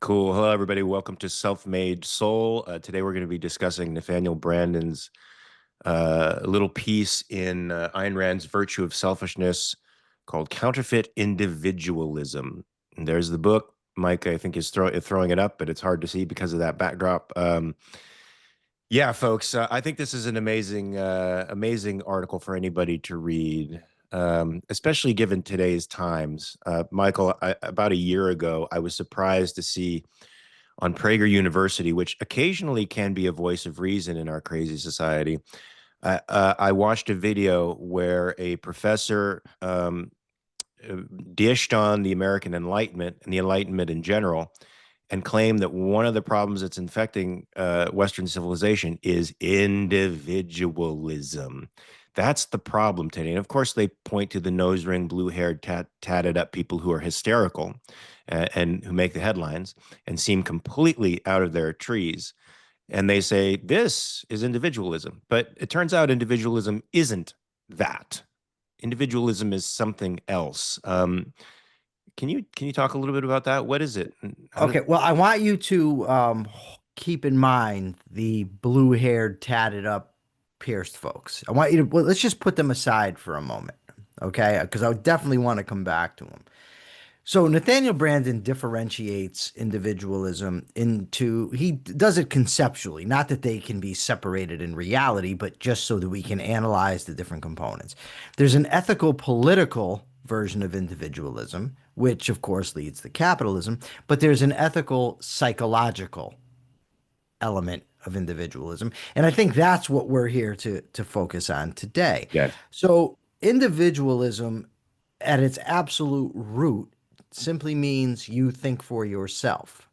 Cool. Hello, everybody. Welcome to Self-Made Soul. Today, we're going to be discussing Nathaniel Branden's little piece in Ayn Rand's Virtue of Selfishness called Counterfeit Individualism. And there's the book. Mike, I think, is throwing it up, but it's hard to see because of that backdrop. Yeah, folks, I think this is an amazing article for anybody to read, especially given today's times. Michael, about a year ago, I was surprised to see on Prager University, which occasionally can be a voice of reason in our crazy society. I watched a video where a professor dished on the American Enlightenment and the Enlightenment in general, and claimed that one of the problems that's infecting Western civilization is individualism. That's the problem today. And of course, they point to the nose ring, blue-haired, tatted up people who are hysterical and who make the headlines and seem completely out of their trees. And they say, this is individualism. But it turns out individualism isn't that. Individualism is something else. Can you talk a little bit about that? What is it? Okay, well, I want you to keep in mind the blue-haired, tatted up, pierced folks. I want you to, well, let's just put them aside for a moment, okay? Because I definitely want to come back to them. So Nathaniel Branden differentiates individualism into, he does it conceptually, not that they can be separated in reality, but just so that we can analyze the different components. There's an ethical, political version of individualism, which of course leads to capitalism, but there's an ethical, psychological element of individualism. And I think that's what we're here to focus on today. Yeah. So individualism at its absolute root simply means you think for yourself.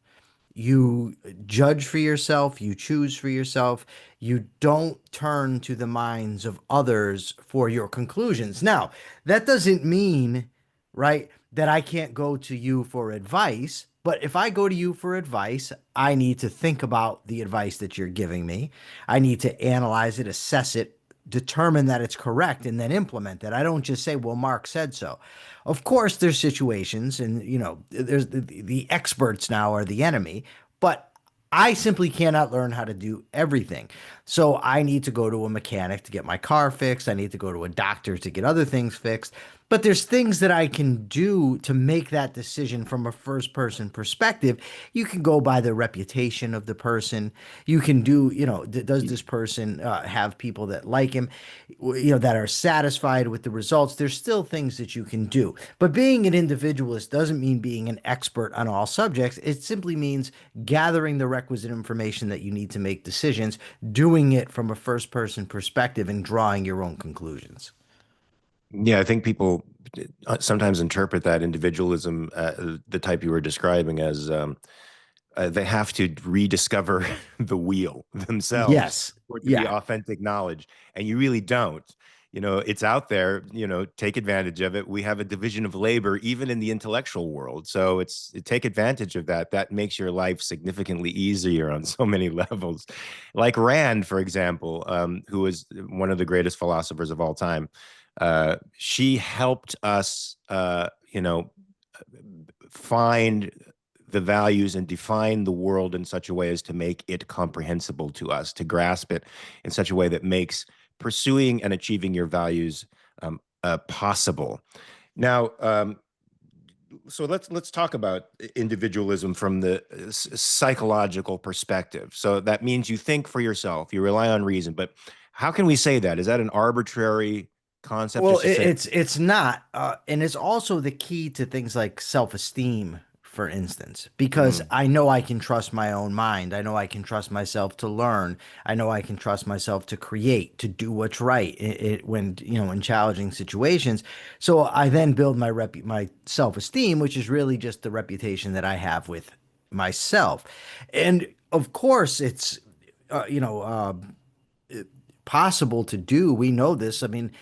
You judge for yourself, you choose for yourself, you don't turn to the minds of others for your conclusions. Now, that doesn't mean, right, that I can't go to you for advice, but if I go to you for advice, I need to think about the advice that you're giving me. I need to analyze it, assess it, determine that it's correct, and then implement it. I don't just say, well, Mark said so. Of course, there's situations, and there's the experts now are the enemy, but I simply cannot learn how to do everything. So I need to go to a mechanic to get my car fixed. I need to go to a doctor to get other things fixed. But there's things that I can do to make that decision from a first person perspective. You can go by the reputation of the person. You can do, does this person have people that like him, that are satisfied with the results? There's still things that you can do. But being an individualist doesn't mean being an expert on all subjects. It simply means gathering the requisite information that you need to make decisions, doing it from a first person perspective, and drawing your own conclusions. Yeah, I think people sometimes interpret that individualism, the type you were describing, as they have to rediscover the wheel themselves Yes. for it to be Yeah. authentic knowledge. And you really don't. It's out there, take advantage of it. We have a division of labor, even in the intellectual world. So take advantage of that. That makes your life significantly easier on so many levels. Like Rand, for example, who is one of the greatest philosophers of all time. She helped us, find the values and define the world in such a way as to make it comprehensible to us, to grasp it in such a way that makes pursuing and achieving your values possible. Now, so let's talk about individualism from the psychological perspective. So that means you think for yourself, you rely on reason, but how can we say that? Is that an arbitrary concept Well, just to say? it's not, and it's also the key to things like self-esteem, for instance, because Mm, I know I can trust my own mind. I know I can trust myself to learn. I know I can trust myself to create, to do what's right when in challenging situations. So I then build my self-esteem, which is really just the reputation that I have with myself, and of course it's uh, you know. Uh, possible to do. We know this. I mean,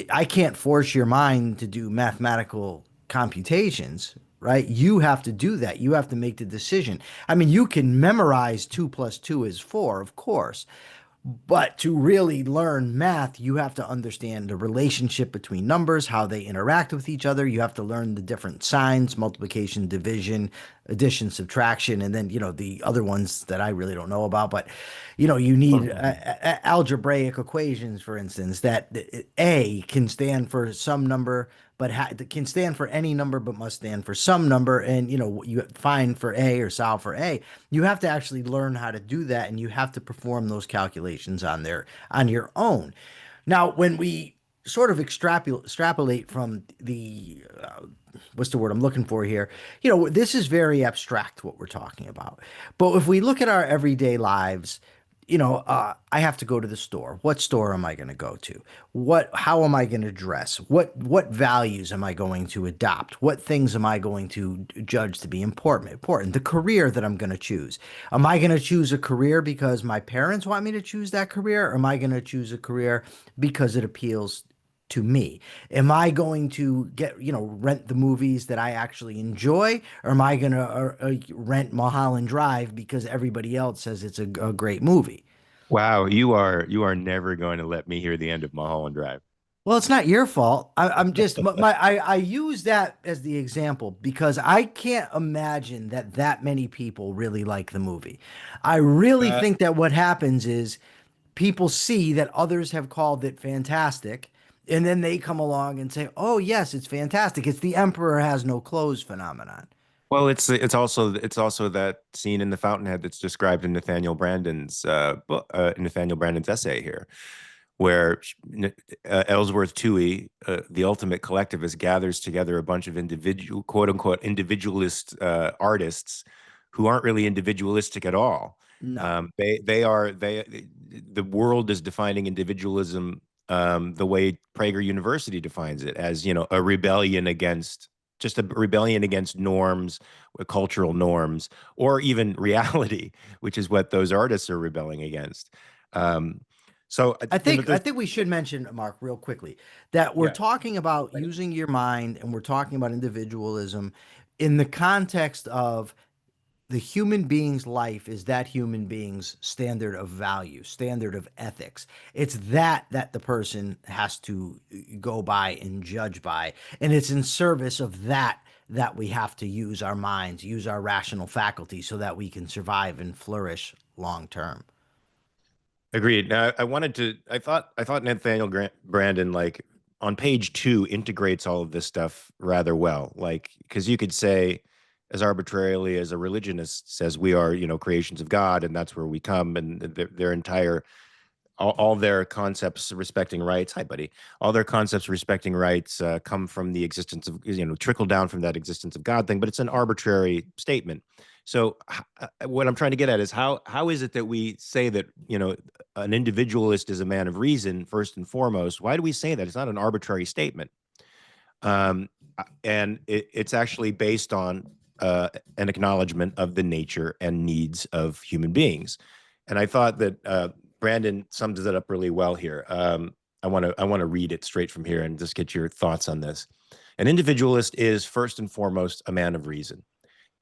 I can't force your mind to do mathematical computations, right? You have to do that. You have to make the decision. I mean, you can memorize 2 plus 2 is 4, of course, But to really learn math, you have to understand the relationship between numbers, how they interact with each other. You have to learn the different signs, multiplication, division, addition, subtraction, and then, the other ones that I really don't know about. But, you need algebraic equations, for instance, that A can stand for some number, but can stand for any number, but must stand for some number. And, you find for A or solve for A. You have to actually learn how to do that, and you have to perform those calculations on your own. Now, when we sort of extrapolate from the what's the word I'm looking for here? This is very abstract what we're talking about. But if we look at our everyday lives, I have to go to the store. What store am I going to go to? How am I going to dress? What values am I going to adopt? What things am I going to judge to be important? The career that I'm going to choose. Am I going to choose a career because my parents want me to choose that career? Or am I going to choose a career because it appeals to me? Am I going to rent the movies that I actually enjoy, or am I going to rent Mulholland Drive because everybody else says it's a great movie? Wow, you are never going to let me hear the end of Mulholland Drive. Well, it's not your fault. I'm just I use that as the example because I can't imagine that many people really like the movie. I really Uh, think that what happens is people see that others have called it fantastic, and then they come along and say, "Oh, yes, it's fantastic. It's the emperor has no clothes phenomenon." well, it's also that scene in the Fountainhead that's described in Nathaniel Branden's essay here, where Ellsworth Toohey, the ultimate collectivist, gathers together a bunch of individual, quote unquote, individualist artists who aren't really individualistic at all. No. The world is defining individualism the way Prager University defines it, as a rebellion against just a rebellion against norms, cultural norms, or even reality, which is what those artists are rebelling against. Um, so I there's think we should mention, Mark, real quickly, that we're yeah. talking about using your mind and we're talking about individualism in the context of the human being's life is that human being's standard of value, standard of ethics. It's that the person has to go by and judge by. And it's in service of that we have to use our minds, use our rational faculty so that we can survive and flourish long term. Agreed. Now, I thought Nathaniel Branden, like on page 2, integrates all of this stuff rather well. Like, because you could say, as arbitrarily as a religionist says, we are, creations of God, and that's where we come, and their entire all their concepts respecting rights. Hi, buddy. All their concepts respecting rights come from the existence of, trickle down from that existence of God thing, but it's an arbitrary statement. So what I'm trying to get at is how is it that we say that an individualist is a man of reason first and foremost? Why do we say that? It's not an arbitrary statement, um, and it's actually based on an acknowledgement of the nature and needs of human beings. And I thought that Branden sums it up really well here. I want to read it straight from here and just get your thoughts on this. An individualist is first and foremost a man of reason.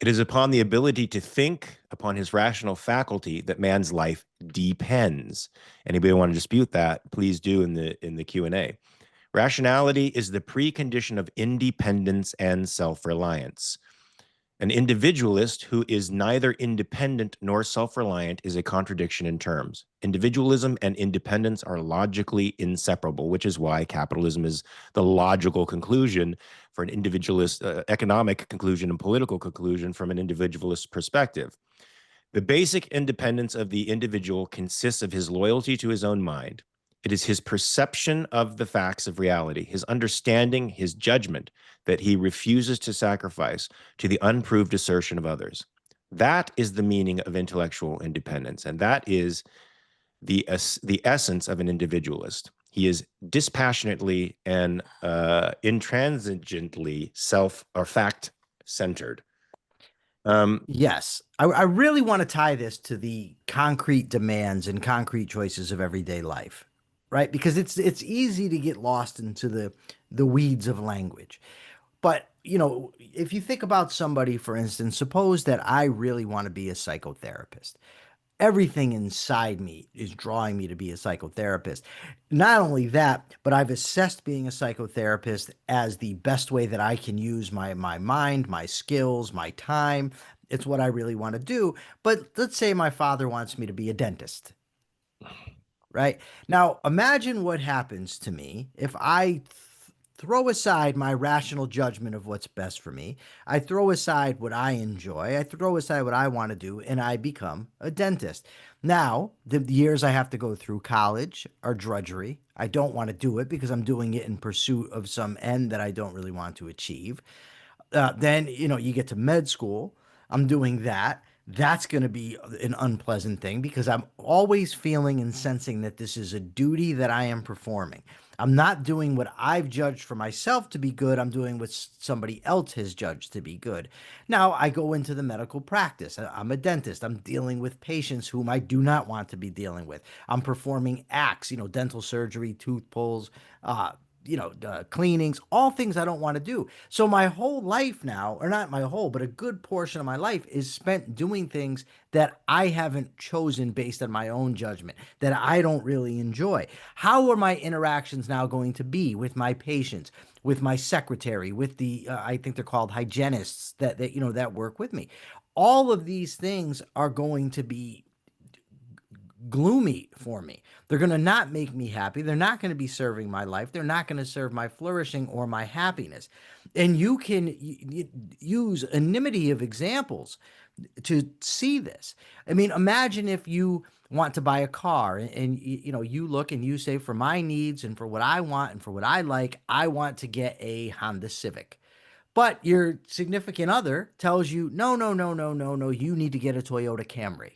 It is upon the ability to think, upon his rational faculty, that man's life depends. Anybody want to dispute that? Please do in the Q&A. Rationality is the precondition of independence and self-reliance. An individualist who is neither independent nor self-reliant is a contradiction in terms. Individualism and independence are logically inseparable, which is why capitalism is the logical conclusion for an individualist economic conclusion and political conclusion from an individualist perspective. The basic independence of the individual consists of his loyalty to his own mind. It is his perception of the facts of reality, his understanding, his judgment that he refuses to sacrifice to the unproved assertion of others. That is the meaning of intellectual independence, and that is the essence of an individualist. He is dispassionately and intransigently self or fact centered. Um, Yes, I really want to tie this to the concrete demands and concrete choices of everyday life, right? Because it's easy to get lost into the weeds of language. But, if you think about somebody, for instance, suppose that I really want to be a psychotherapist. everything inside me is drawing me to be a psychotherapist. Not only that, but I've assessed being a psychotherapist as the best way that I can use my mind, my skills, my time. It's what I really want to do. But let's say my father wants me to be a dentist, right? Now, imagine what happens to me if I throw aside my rational judgment of what's best for me. I throw aside what I enjoy. I throw aside what I want to do, and I become a dentist. Now, the years I have to go through college are drudgery. I don't want to do it because I'm doing it in pursuit of some end that I don't really want to achieve. Then, you get to med school. I'm doing that. That's going to be an unpleasant thing because I'm always feeling and sensing that this is a duty that I am performing. I'm not doing what I've judged for myself to be good. I'm doing what somebody else has judged to be good. Now I go into the medical practice. I'm a dentist. I'm dealing with patients whom I do not want to be dealing with. I'm performing acts, dental surgery, tooth pulls, cleanings, all things I don't want to do. So my whole life now, or not my whole, but a good portion of my life is spent doing things that I haven't chosen based on my own judgment, that I don't really enjoy. How are my interactions now going to be with my patients, with my secretary, with the, I think they're called hygienists that work with me? All of these things are going to be gloomy for me. They're going to not make me happy. They're not going to be serving my life. They're not going to serve my flourishing or my happiness. And you can use a nimity of examples to see this. I mean, imagine if you want to buy a car and you look and you say, for my needs and for what I want and for what I like, I want to get a Honda Civic. But your significant other tells you, no, no, no, no, no, no, you need to get a Toyota Camry.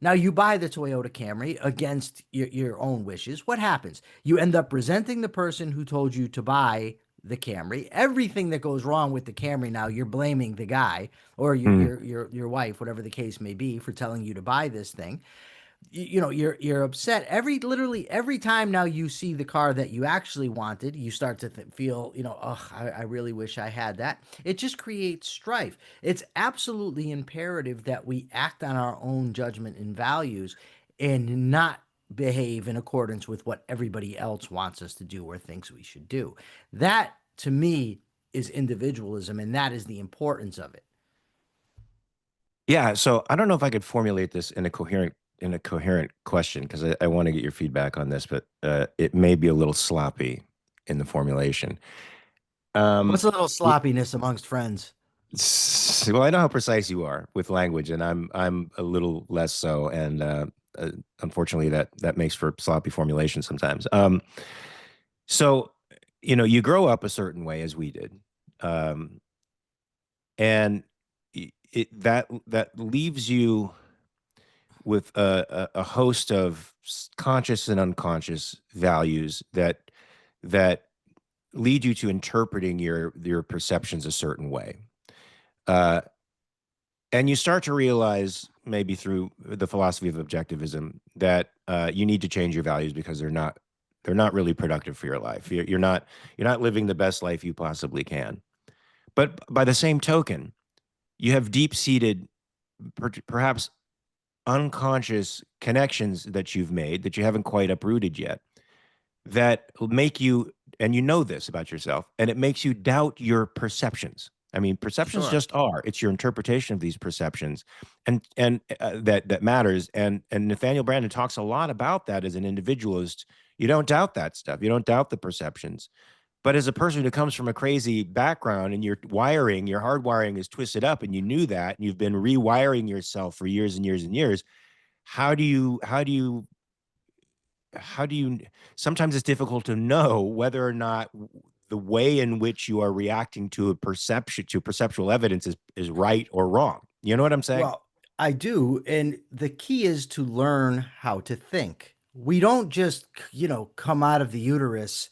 Now you buy the Toyota Camry against your own wishes. What happens? You end up resenting the person who told you to buy the Camry. Everything that goes wrong with the Camry now, you're blaming the guy or your Mm. your your your wife, whatever the case may be, for telling you to buy this thing. You're upset literally every time now you see the car that you actually wanted. You start to feel, oh, I really wish I had that. It just creates strife. It's absolutely imperative that we act on our own judgment and values and not behave in accordance with what everybody else wants us to do or thinks we should do. That, to me, is individualism, and that is the importance of it. Yeah, so I don't know if I could formulate this in a coherent question because I want to get your feedback on this, but it may be a little sloppy in the formulation. Um, What's a little y- sloppiness amongst friends? well, I know how precise you are with language, and I'm a little less so, and uh, unfortunately, that makes for sloppy formulation sometimes. So you grow up a certain way as we did, um, and that leaves you with a host of conscious and unconscious values that lead you to interpreting your perceptions a certain way. Uh, and you start to realize, maybe through the philosophy of objectivism, that you need to change your values because they're not really productive for your life. You're not living the best life you possibly can. But by the same token, you have deep seated, perhaps unconscious connections that you've made that you haven't quite uprooted yet that make you, and you know this about yourself, and it makes you doubt your perceptions. I mean, perceptions Sure. just are. It's your interpretation of these perceptions, and that matters. And Nathaniel Branden talks a lot about that as an individualist. You don't doubt that stuff. You don't doubt the perceptions. But as a person who comes from a crazy background and your hardwiring is twisted up, and you knew that, and you've been rewiring yourself for years and years and years, how do you how do you how do you sometimes it's difficult to know whether or not the way in which you are reacting to a perception to perceptual evidence is right or wrong. You know what I'm saying? Well, I do. And the key is to learn how to think. We don't just, come out of the uterus.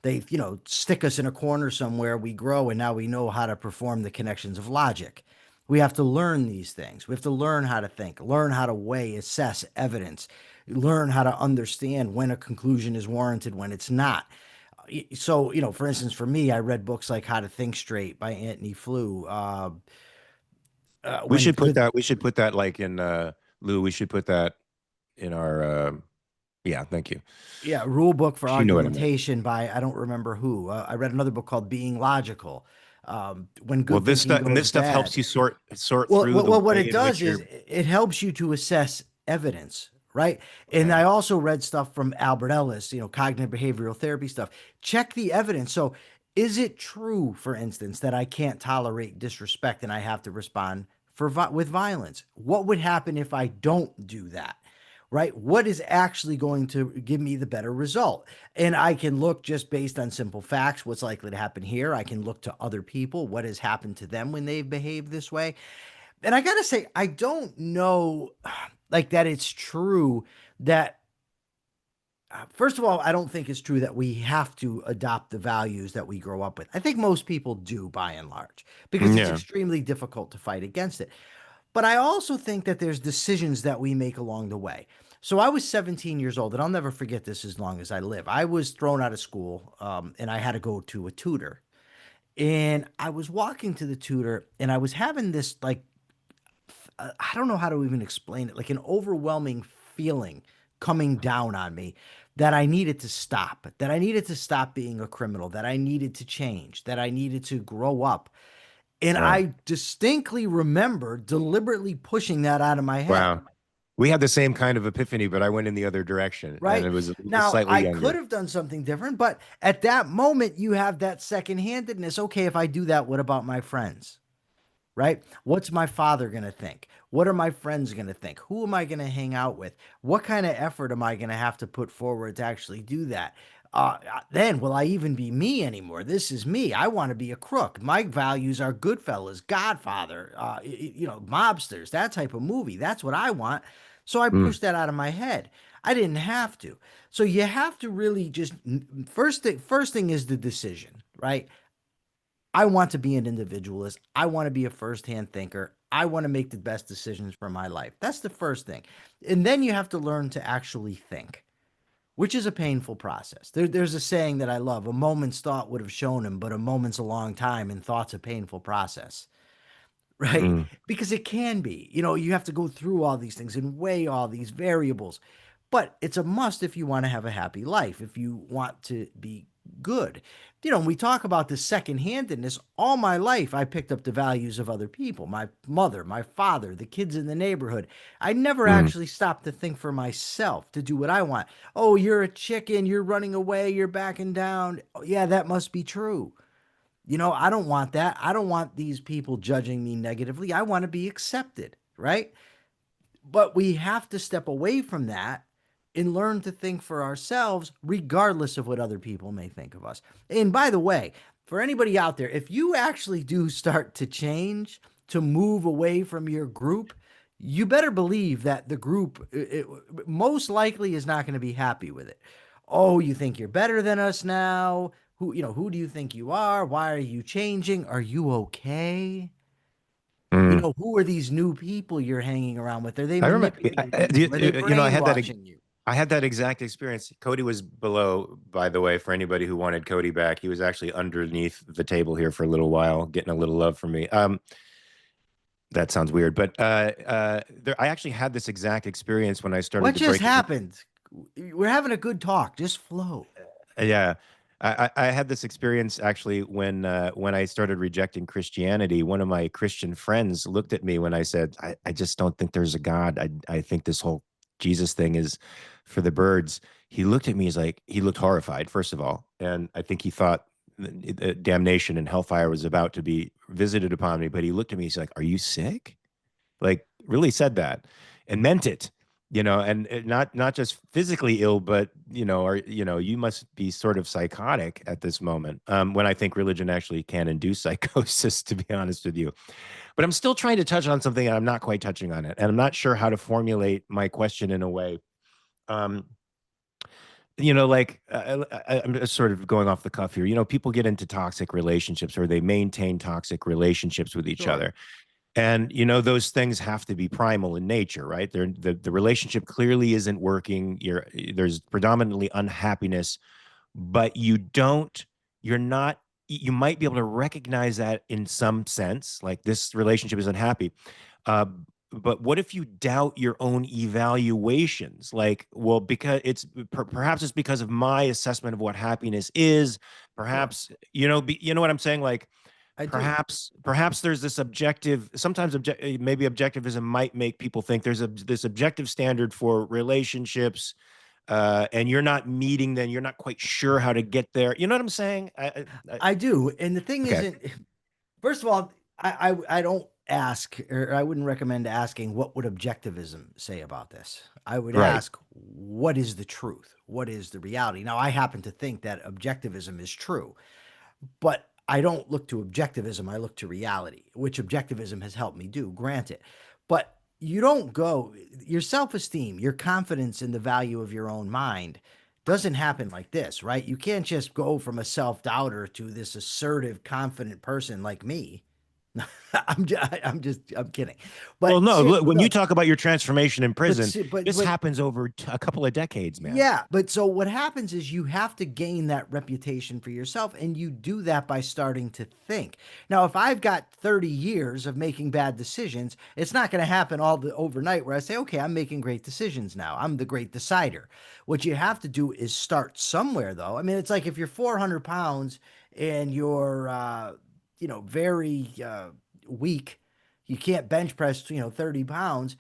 They, stick us in a corner somewhere. We grow and now we know how to perform the connections of logic. We have to learn these things. We have to learn how to think, learn how to weigh, assess evidence, learn how to understand when a conclusion is warranted, when it's not. So, for instance, for me, I read books like How to Think Straight by Anthony Flew. We When should put good that we should put that like in Lou, we should put that in our, yeah, thank you. Yeah, Rule Book for She knew what I meant. Argumentation by I don't remember who. I read another book called Being Logical. When Well, good this thinking stuff and goes this stuff helps bad. you sort Well, through the what way it in does which is you're, it helps you to assess evidence, right? And I okay. also read stuff from Albert Ellis, cognitive behavioral therapy stuff. Check the evidence. So, is it true, for instance, that I can't tolerate disrespect and I have to respond with violence? What would happen if I don't do that? Right? What is actually going to give me the better result? And I can look just based on simple facts, what's likely to happen here. I can look to other people, what has happened to them when they've behaved this way. And I gotta say, I don't know, like that it's true that, first of all, I don't think it's true that we have to adopt the values that we grow up with. I think most people do by and large, because it's Yeah. extremely difficult to fight against it. But I also think that there's decisions that we make along the way. So I was 17 years old, and I'll never forget this as long as I live. I was thrown out of school, and I had to go to a tutor. And I was walking to the tutor, and I was having this like, I don't know how to even explain it, like an overwhelming feeling coming down on me that I needed to stop, that I needed to stop being a criminal, that I needed to change, that I needed to grow up. And Wow. I distinctly remember deliberately pushing that out of my head. Wow. We had the same kind of epiphany, but I went in the other direction and Right. it was Now, slightly I could younger. have done something different, but at that moment, you have that second-handedness. Okay, if I do that, what about my friends? Right? What's my father going to think? What are my friends going to think? Who am I going to hang out with? What kind of effort am I going to have to put forward to actually do that? Then will I even be me anymore? This is me. I want to be a crook. My values are Goodfellas, Godfather, mobsters, that type of movie. That's what I want. So I Mm, pushed that out of my head. I didn't have to. So you have to really just first thing is the decision, right? I want to be an individualist. I want to be a first-hand thinker. I want to make the best decisions for my life. That's the first thing. And then you have to learn to actually think, which is a painful process. There's a saying that I love: a moment's thought would have shown him, but a moment's a long time, and thought's a painful process. Right? mm, Because it can be. You have to go through all these things and weigh all these variables. But it's a must if you want to have a happy life, if you want to be good. When we talk about the second-handedness, all my life I picked up the values of other people, my mother, my father, the kids in the neighborhood. I never mm, actually stopped to think for myself, to do what I want. Oh, you're a chicken, you're running away, you're backing down. Oh, yeah, that must be true. I don't want that. I don't want these people judging me negatively. I want to be accepted, right? But we have to step away from that and learn to think for ourselves, regardless of what other people may think of us. And by the way, for anybody out there, if you actually do start to change, to move away from your group, you better believe that the group most likely is not going to be happy with it. Oh, you think you're better than us now? Who do you think you are? Why are you changing? Are you okay? mm. Who are these new people you're hanging around with? Are they I remember, manipulating you? Are they I had brainwashing you? I had that exact experience. Cody was below, by the way, for anybody who wanted Cody back. He was actually underneath the table here for a little while, getting a little love from me. That sounds weird, but I actually had this exact experience when I started What to just break into. happened? We're having a good talk. Just flow. Yeah, I had this experience actually when I started rejecting Christianity. One of my Christian friends looked at me when I said, I just don't think there's a God. I think this whole Jesus thing is for the birds." He looked at me, he's like, he looked horrified, first of all. And I think he thought damnation and hellfire was about to be visited upon me. But he looked at me, he's like, "Are you sick?" Like really said that and meant it, and not just physically ill, but or you must be sort of psychotic at this moment. When I think religion actually can induce psychosis, to be honest with you. But I'm still trying to touch on something and I'm not quite touching on it, and I'm not sure how to formulate my question in a way. um like I'm just sort of going off the cuff here. People get into toxic relationships or they maintain toxic relationships with each Sure. other, and those things have to be primal in nature, right? The relationship clearly isn't working. There's predominantly unhappiness, but you're not, you might be able to recognize that in some sense, like this relationship is unhappy. Uh, but what if you doubt your own evaluations? Like, well, because perhaps it's because of my assessment of what happiness is. Well, Perhaps, you know what I'm saying? Like, I do. perhaps there's this objective, sometimes maybe objectivism might make people think there's this objective standard for relationships, and you're not meeting them, you're not quite sure how to get there. You know what I'm saying? I do. And the thing Okay. isn't, first of all, I don't ask, or I wouldn't recommend asking, what would objectivism say about this? I would Right. ask, what is the truth? What is the reality? Now, I happen to think that objectivism is true, but I don't look to objectivism. I look to reality, which objectivism has helped me do, granted. But you don't go, your self esteem, your confidence in the value of your own mind doesn't happen like this, right? You can't just go from a self doubter to this assertive, confident person like me. I'm kidding. Well, But no, look, when you no, talk about your transformation in but, prison, this but happens over a couple of decades, man. yeah, but so what happens is you have to gain that reputation for yourself, and you do that by starting to think. Now, if I've got 30 years of making bad decisions, it's not going to happen overnight where I say, okay, I'm making great decisions now. I'm the great decider. What you have to do is start somewhere, though. I mean, it's like if you're 400 pounds and you're, very weak, you can't bench press, 30 pounds,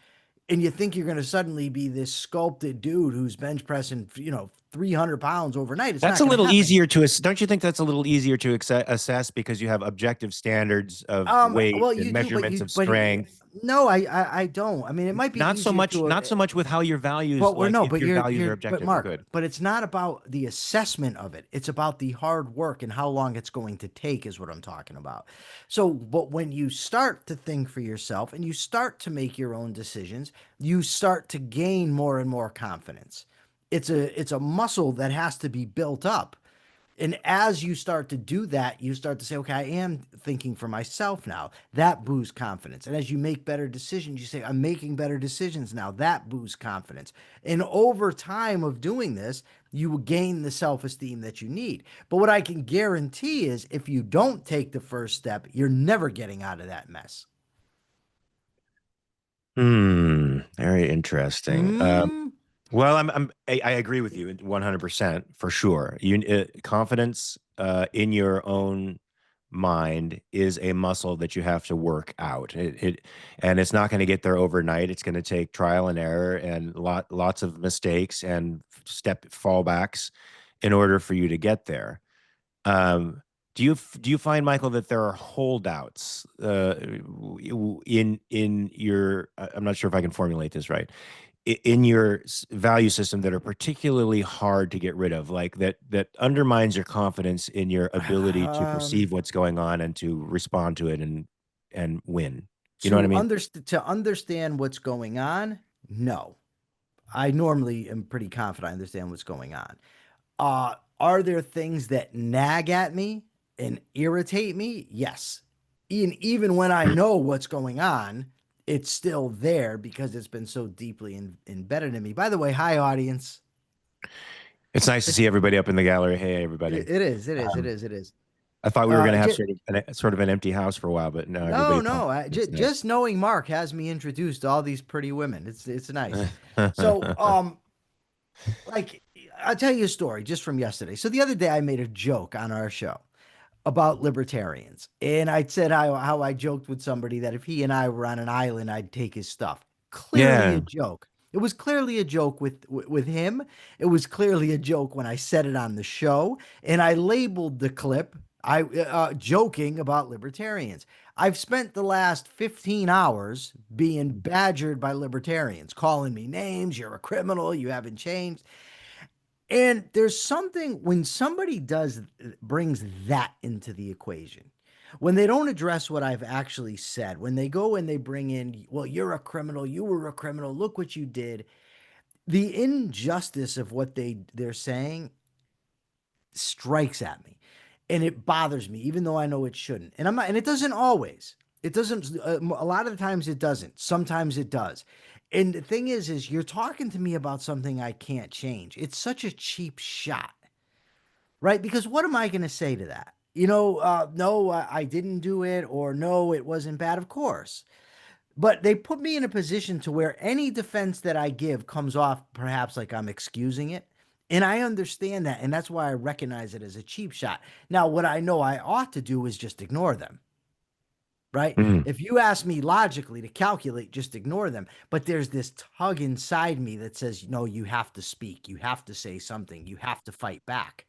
and you think you're going to suddenly be this sculpted dude who's bench pressing, 300 pounds overnight. It's That's not a going to little happen. easier to don't you think that's a little easier to assess because you have objective standards of weight Well, and you do, measurements of but strength? no, I don't. I mean, it might be easier to, Not so much with how your values, but we're like no, if but your values are but objective or Mark, good. but it's not about the assessment of it. It's about the hard work and how long it's going to take, is what I'm talking about. So, but when you start to think for yourself and you start to make your own decisions, you start to gain more and more confidence. It's a muscle that has to be built up. And as you start to do that, you start to say, okay, I am thinking for myself now. That boosts confidence. And as you make better decisions, you say, I'm making better decisions now. That boosts confidence. And over time of doing this, you will gain the self esteem that you need. But what I can guarantee is if you don't take the first step, you're never getting out of that mess. Very interesting. Mm, Well, I agree with you 100% for sure. Confidence in your own mind is a muscle that you have to work out. And it's not going to get there overnight. It's going to take trial and error and lots of mistakes and step fallbacks in order for you to get there. Um, do you find, Michael, that there are holdouts in your? I'm not sure if I can formulate this right. In your value system that are particularly hard to get rid of, like that undermines your confidence in your ability to um, perceive what's going on and to respond to it and win. You know what I to mean? understand what's going on, no. I normally am pretty confident I understand what's going on. Are there things that nag at me and irritate me? Yes. Even when I know what's going on, it's still there because it's been so deeply embedded in me. By the way, hi audience. It's nice to It's see everybody up in the gallery. Hey, everybody. it is it is it Um, is it is. I thought we were going to have Just, sort of an empty house for a while, but no, no, everybody popped. no. It's nice. Just knowing Mark has me introduced to all these pretty women. It's nice. So like I'll tell you a story just from yesterday. So the other day I made a joke on our show about libertarians. And I said how I joked with somebody that if he and I were on an island, I'd take his stuff. Clearly a Yeah. joke. It was clearly a joke with him. It was clearly a joke when I said it on the show, and I labeled the clip I joking about libertarians. I've spent the last 15 hours being badgered by libertarians, calling me names. You're a criminal. You haven't changed. And there's something when somebody brings that into the equation, when they don't address what I've actually said, when they go and they bring in, well, you're a criminal, you were a criminal, look what you did. The injustice of what they're saying strikes at me, and it bothers me, even though I know it shouldn't. And I'm not, and it doesn't always. It doesn't. A lot of the times it doesn't. Sometimes it does. And the thing is you're talking to me about something I can't change. It's such a cheap shot, right? Because what am I going to say to that? No, I didn't do it, or no, it wasn't bad. Of course. But they put me in a position to where any defense that I give comes off perhaps like I'm excusing it. And I understand that. And that's why I recognize it as a cheap shot. Now, what I know I ought to do is just ignore them, right? Mm, If you ask me logically to calculate, just ignore them. But there's this tug inside me that says, no, you have to speak. You have to say something. You have to fight back.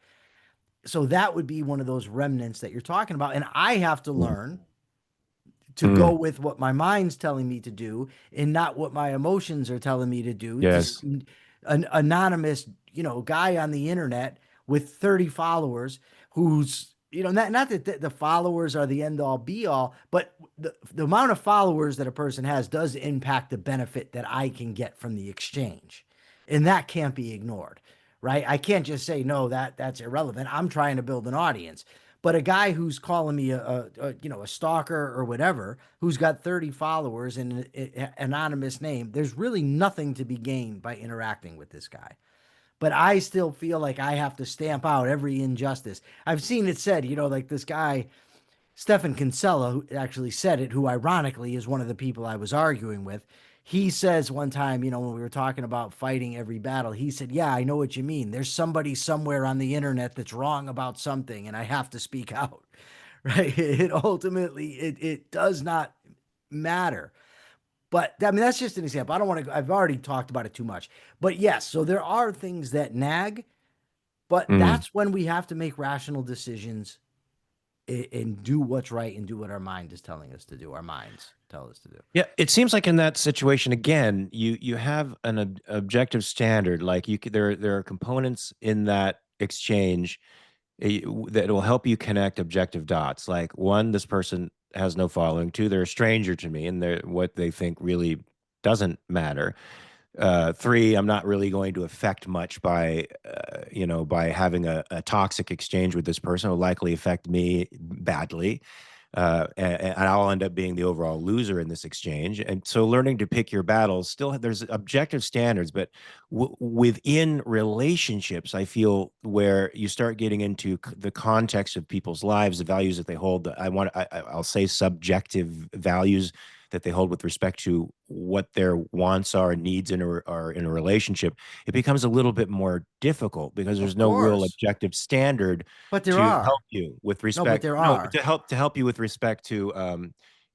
So that would be one of those remnants that you're talking about. And I have to learn to go mm, with what my mind's telling me to do and not what my emotions are telling me to do. This yes. an anonymous, guy on the internet with 30 followers who's, not that the followers are the end all be all, but the amount of followers that a person has does impact the benefit that I can get from the exchange. And that can't be ignored, right? I can't just say, no, that's irrelevant. I'm trying to build an audience. But a guy who's calling me a stalker or whatever, who's got 30 followers and an anonymous name, there's really nothing to be gained by interacting with this guy. But I still feel like I have to stamp out every injustice. I've seen it said, like this guy, Stefan Kinsella, who actually said it, who ironically is one of the people I was arguing with. He says one time, when we were talking about fighting every battle, he said, yeah, I know what you mean. There's somebody somewhere on the internet that's wrong about something, and I have to speak out. Right? It ultimately, it does not matter. But I mean, that's just an example. I don't want to, I've already talked about it too much. But yes, so there are things that nag, but Mm. that's when we have to make rational decisions and do what's right and do what our mind is telling us to do. Our minds tell us to do. Yeah, it seems like in that situation again, you have an objective standard. Like there are components in that exchange that will help you connect objective dots. Like one, this person has no following. Two, they're a stranger to me, and what they think really doesn't matter. Three, I'm not really going to affect much by having a toxic exchange with this person. It will likely affect me badly. And I'll end up being the overall loser in this exchange. And so learning to pick your battles, still there's objective standards, but within relationships, I feel where you start getting into the context of people's lives, the values that they hold, I'll say subjective values that they hold with respect to what their wants are and needs are in a relationship, it becomes a little bit more difficult because there's Of no real course. objective standard But there to help are. you with No, but respect there no are. to help you with respect to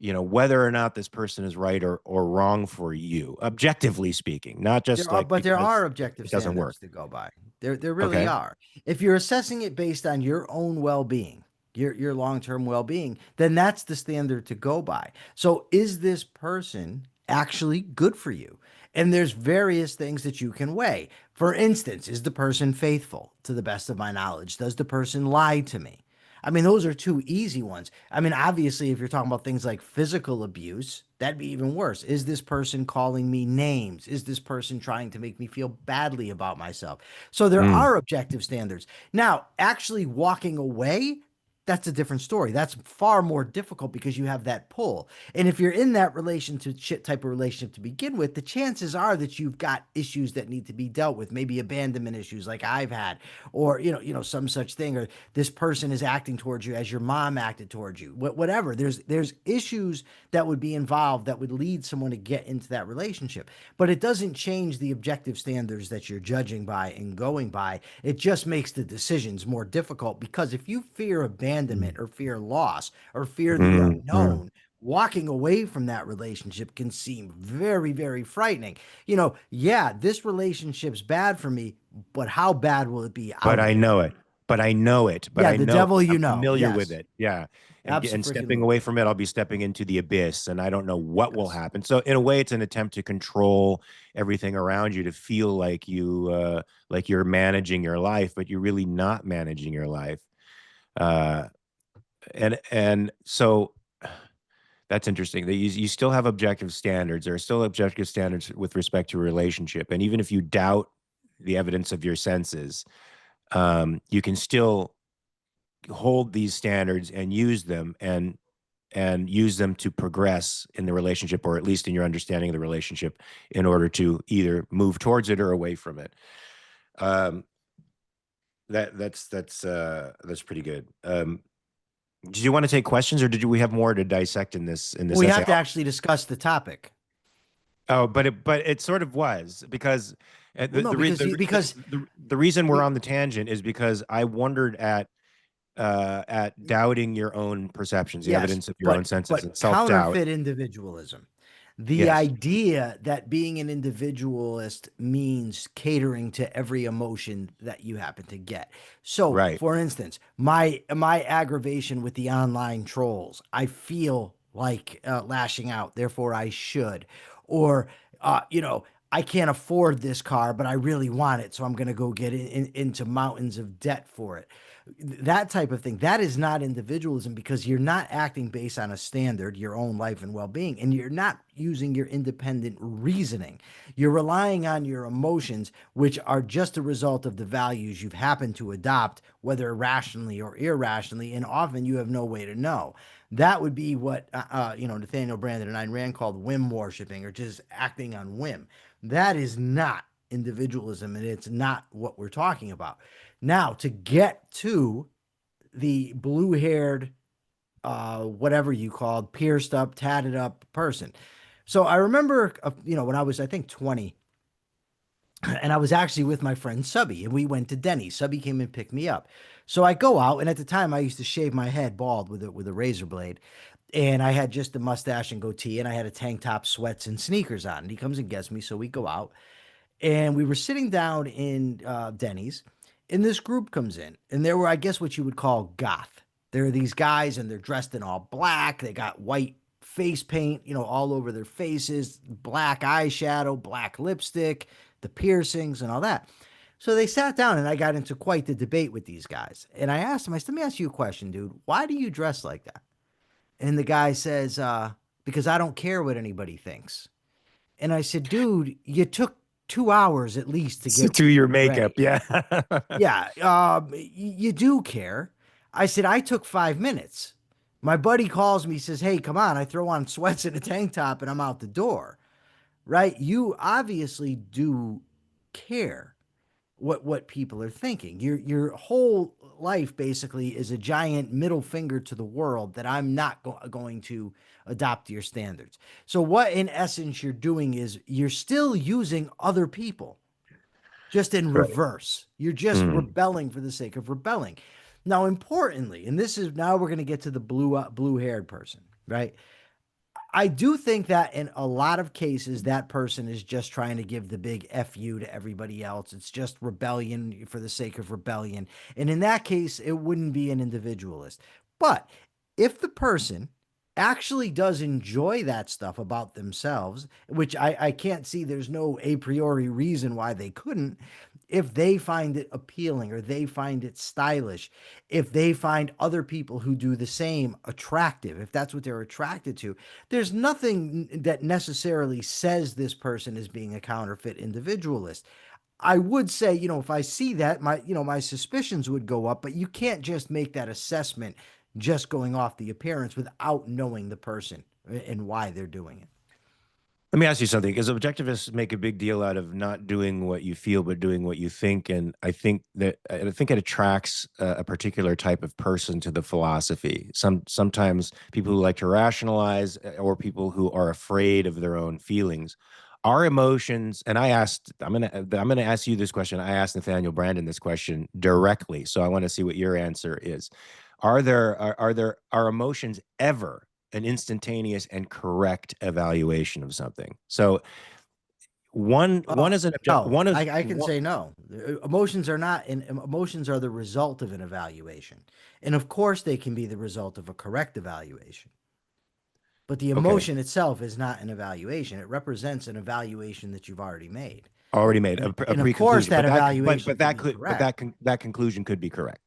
whether or not this person is right or wrong for you, objectively speaking, not just like But there are because objective it doesn't work. standards to go by. There really Okay. are. If you're assessing it based on your own well-being, your long-term well-being, then that's the standard to go by. So is this person actually good for you? And there's various things that you can weigh. For instance, is the person faithful to the best of my knowledge? Does the person lie to me? I mean, those are two easy ones. I mean, obviously, if you're talking about things like physical abuse, that'd be even worse. Is this person calling me names? Is this person trying to make me feel badly about myself? So there Mm. are objective standards. Now, actually walking away, that's a different story. That's far more difficult because you have that pull. And if you're in that relationship type of relationship to begin with, the chances are that you've got issues that need to be dealt with, maybe abandonment issues like I've had, or some such thing, or this person is acting towards you as your mom acted towards you. Whatever. There's issues that would be involved that would lead someone to get into that relationship. But it doesn't change the objective standards that you're judging by and going by. It just makes the decisions more difficult because if you fear abandonment or fear loss or fear the Mm. Mm. unknown, walking away from that relationship can seem very, very frightening. Yeah, this relationship's bad for me, but how bad will it be But out of I it? know it. But I know it. But Yeah, I the know devil it. you I'm know. familiar with Yes. it. Yeah. And stepping away Absolutely. from it, I'll be stepping into the abyss and I don't know what will Yes. happen. So in a way, it's an attempt to control everything around you to feel like like you're managing your life, but you're really not managing your life. Uh, and so that's interesting that you still have objective standards. There are still objective standards with respect to a relationship. And even if you doubt the evidence of your senses, you can still hold these standards and use them and use them to progress in the relationship, or at least in your understanding of the relationship, in order to either move towards it or away from it. Um, that's pretty good. Do you want to take questions, or did we have more to dissect in this We essay? have to actually discuss the topic. Oh, but it sort of was because Well, no, because the reason we're we on the tangent is because I wondered at doubting your own perceptions, the yes, evidence of your own senses, but and self-doubt. counterfeit individualism. The Yes, idea that being an individualist means catering to every emotion that you happen to get. So, right. for instance, my aggravation with the online trolls, I feel like lashing out, therefore I should. Or, I can't afford this car, but I really want it, so I'm going to go get into mountains of debt for it. That type of thing, that is not individualism, because you're not acting based on a standard, your own life and well-being, and you're not using your independent reasoning. You're relying on your emotions, which are just a result of the values you've happened to adopt, whether rationally or irrationally, and often you have no way to know. That would be what Nathaniel Branden and Ayn Rand called whim worshiping, or just acting on whim. That is not individualism, and it's not what we're talking about. Now, to get to the blue haired, whatever you called, pierced up, tatted up person. So I remember, when I was, I think, 20, and I was actually with my friend Subby, and we went to Denny's. Subby came and picked me up. So I go out, and at the time I used to shave my head bald with a razor blade, and I had just a mustache and goatee, and I had a tank top, sweats, and sneakers on. And he comes and gets me, so we go out, and we were sitting down in Denny's, and this group comes in, and there were, I guess, what you would call goth. There are these guys, and they're dressed in all black. They got white face paint, all over their faces, black eyeshadow, black lipstick, the piercings, and all that. So they sat down, and I got into quite the debate with these guys. And I asked them, I said, let me ask you a question, dude. Why do you dress like that? And the guy says, because I don't care what anybody thinks. And I said, dude, you took 2 hours at least to So get to your makeup, ready. yeah. Yeah, you do care. I said, I took 5 minutes. My buddy calls me, says, hey, come on. I throw on sweats and a tank top and I'm out the door, right? You obviously do care what people are thinking. Your whole life basically is a giant middle finger to the world that I'm not going to adopt your standards. So what in essence you're doing is you're still using other people, just in Right. reverse. You're just Mm. rebelling for the sake of rebelling. Now, importantly, and this is now we're going to get to the blue haired person, right? I do think that in a lot of cases, that person is just trying to give the big FU to everybody else. It's just rebellion for the sake of rebellion. And in that case, it wouldn't be an individualist. But if the person actually does enjoy that stuff about themselves, which I can't see, there's no a priori reason why they couldn't, if they find it appealing or they find it stylish, if they find other people who do the same attractive, if that's what they're attracted to, there's nothing that necessarily says this person is being a counterfeit individualist. I would say, if I see that, my suspicions would go up, but you can't just make that assessment just going off the appearance without knowing the person and why they're doing it. Let me ask you something, because objectivists make a big deal out of not doing what you feel, but doing what you think. And I think it attracts a particular type of person to the philosophy. Sometimes people who like to rationalize, or people who are afraid of their own feelings. Our emotions, and I'm gonna ask you this question. I asked Nathaniel Branden this question directly, so I want to see what your answer is. Are emotions ever an instantaneous and correct evaluation of something? So one is an object No, one is I can one, say no. Emotions are not, and emotions are the result of an evaluation. And of course, they can be the result of a correct evaluation. But the okay, emotion itself is not an evaluation. It represents an evaluation that you've already made. already made And, a and of course, pre-conclusion, that but evaluation could that be could but correct. that conclusion could be correct,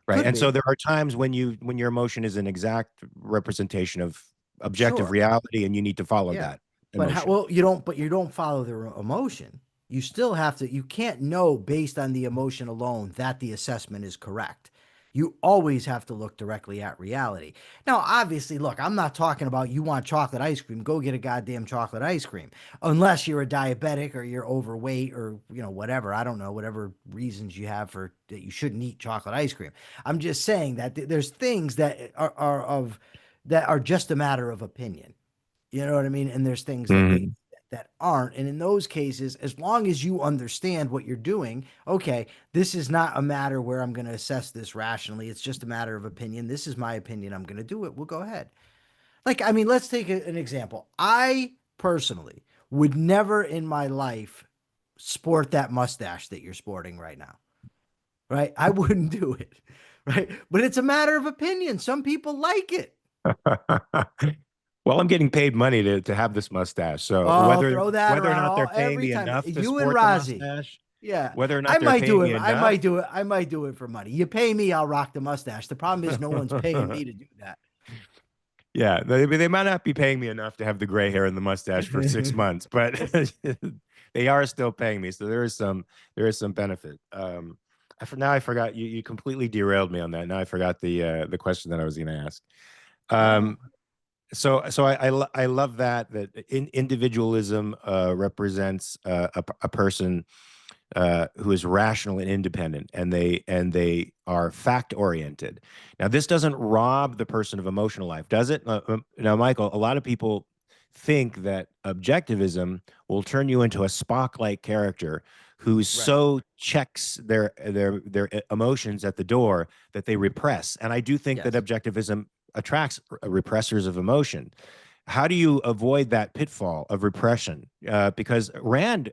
right? Could And so be, there are times when your emotion is an exact representation of objective sure. reality, and you need to follow Yeah. that But how, emotion. well, you don't follow their emotion. You still have to, you can't know based on the emotion alone that the assessment is correct. You always have to look directly at reality. Now, obviously, look, I'm not talking about you want chocolate ice cream, go get a goddamn chocolate ice cream. Unless you're a diabetic or you're overweight or, whatever. I don't know, whatever reasons you have for that you shouldn't eat chocolate ice cream. I'm just saying that there's things that are just a matter of opinion. You know what I mean? And there's things Mhm. that aren't. And in those cases, as long as you understand what you're doing, okay, this is not a matter where I'm going to assess this rationally. It's just a matter of opinion. This is my opinion. I'm going to do it. We'll go ahead. Like, I mean, let's take an example. I personally would never in my life sport that mustache that you're sporting right now. Right? I wouldn't do it. Right? But it's a matter of opinion. Some people like it. Well, I'm getting paid money to have this mustache. So Oh, whether throw that whether or around not they're all paying every me time. enough to You and sport the Rozzy. mustache, Yeah. whether or I not they're might paying do me it. I enough. might do it. I might do it for money. You pay me, I'll rock the mustache. The problem is no one's paying me to do Yeah, they might not be paying me enough to have the gray hair and the mustache for 6 months, but they are still paying me. So there is some benefit. For now I forgot you completely derailed me on that. Now I forgot the question that I was going to ask. that. Um, so I love that individualism represents a person who is rational and independent, and they are fact oriented. Now, this doesn't rob the person of emotional life, does it? Now, Michael, a lot of people think that objectivism will turn you into a Spock-like character who Right. so checks their emotions at the door that they repress. And I do think that Yes. objectivism attracts repressors of emotion. How do you avoid that pitfall of repression? Because Rand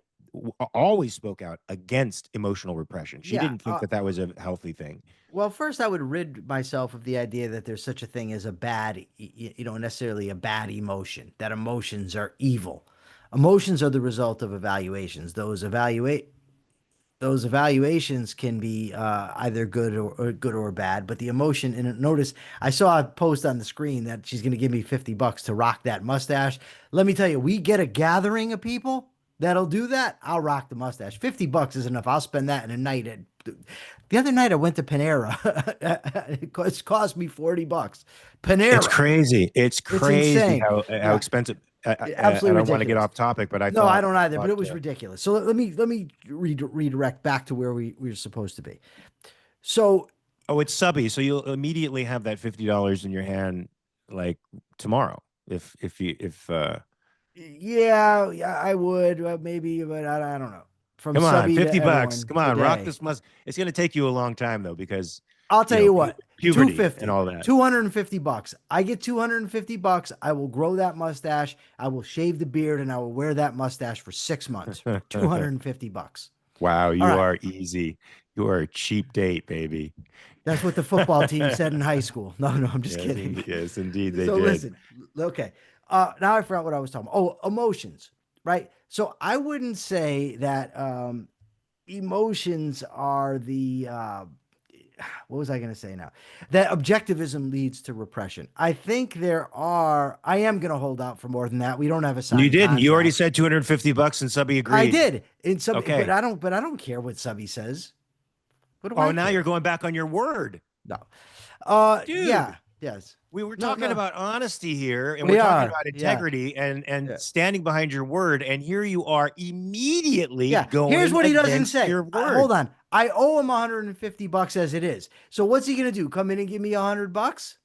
always spoke out against emotional repression. She Yeah. didn't think that that was a healthy thing. Well, first, I would rid myself of the idea that there's such a thing as a bad, necessarily a bad emotion, that emotions are evil. Emotions are the result of evaluations. Those evaluations can be either good or bad, but the emotion, and notice I saw a post on the screen that she's going to give me $50 to rock that mustache. Let me tell you, we get a gathering of people that'll do that. I'll rock the mustache. $50 is enough. I'll spend that in a night. The other night I went to Panera. It cost me $40. It's Panera. crazy. It's It's crazy insane. how Yeah, expensive. I absolutely don't want to get ridiculous. off topic, but I No, I thought don't I either, but thought it was ridiculous. So let me redirect back to where we were supposed to be. So oh, it's subby, so you'll immediately have that $50 in your hand like tomorrow. If yeah, yeah, I would maybe, but I don't know. From come on, subby to 50 bucks. everyone Come on, rock today. this must. It's going to take you a long time though, because I'll tell you what, puberty and 250, all that. $250. I get $250. I will grow that mustache. I will shave the beard and I will wear that mustache for 6 months for $250. Wow, All you right. are easy. You are a cheap date, baby. That's what the football team said in high school. No, no, I'm just Yes, kidding. indeed, yes, indeed, they So did. listen, okay. Now I forgot what I was talking about. Oh, emotions, right? So I wouldn't say that emotions are the what was I going to say now? That objectivism leads to repression. I think there are. I am going to hold out for more than that. We don't have a You signed didn't. You already contract. said $250, and Subby I agreed. did in some, but Okay. I don't. But I don't care what Subby says. What do Oh, I now you're care? going back on your word, No. dude. Yeah. Yes. We were No. talking No. about honesty here, and we're We talking are. about Yeah. integrity and Yeah. standing behind your word. And here you are immediately Yeah. Here's going what he doesn't against say. your Hold word. on. I owe him $150 as it is. So what's he gonna do? Come in and give me $100?